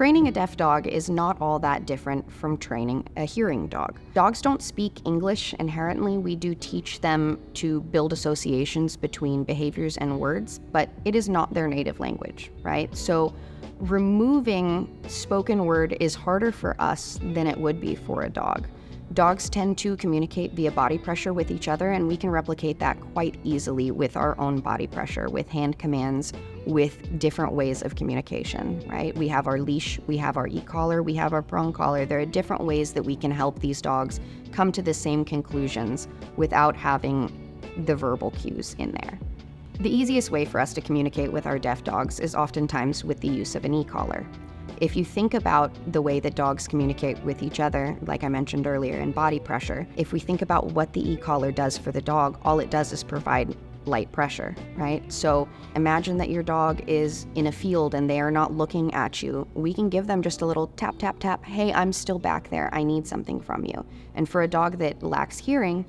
Training a deaf dog is not all that different from training a hearing dog. Dogs don't speak English inherently. We do teach them to build associations between behaviors and words, but it is not their native language, right? So removing spoken word is harder for us than it would be for a dog. Dogs tend to communicate via body pressure with each other, and we can replicate that quite easily with our own body pressure, with hand commands, with different ways of communication, right? We have our leash, we have our e-collar, we have our prong collar. There are different ways that we can help these dogs come to the same conclusions without having the verbal cues in there. The easiest way for us to communicate with our deaf dogs is oftentimes with the use of an e-collar. If you think about the way that dogs communicate with each other, like I mentioned earlier in body pressure, if we think about what the e-collar does for the dog, all it does is provide light pressure, right? So imagine that your dog is in a field and they are not looking at you. We can give them just a little tap, tap, tap. Hey, I'm still back there. I need something from you. And for a dog that lacks hearing,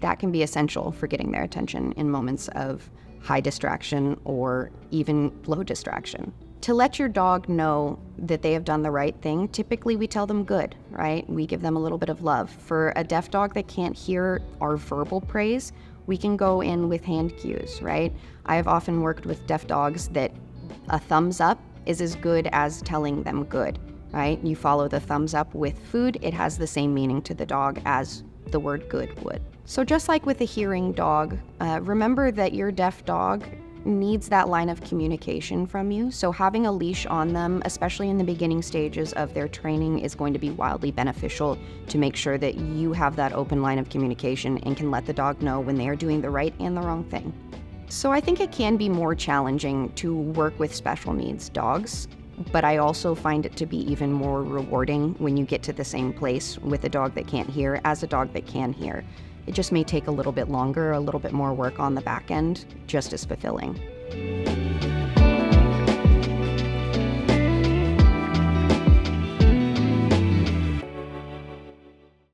that can be essential for getting their attention in moments of high distraction or even low distraction. To let your dog know that they have done the right thing, typically we tell them good, right? We give them a little bit of love. For a deaf dog that can't hear our verbal praise, we can go in with hand cues, right? I have often worked with deaf dogs that a thumbs up is as good as telling them good, right? You follow the thumbs up with food, it has the same meaning to the dog as the word good would. So just like with a hearing dog, remember that your deaf dog needs that line of communication from you. So having a leash on them, especially in the beginning stages of their training, is going to be wildly beneficial to make sure that you have that open line of communication and can let the dog know when they are doing the right and the wrong thing. So I think it can be more challenging to work with special needs dogs, but I also find it to be even more rewarding when you get to the same place with a dog that can't hear as a dog that can hear. It just may take a little bit longer, a little bit more work on the back end, just as fulfilling.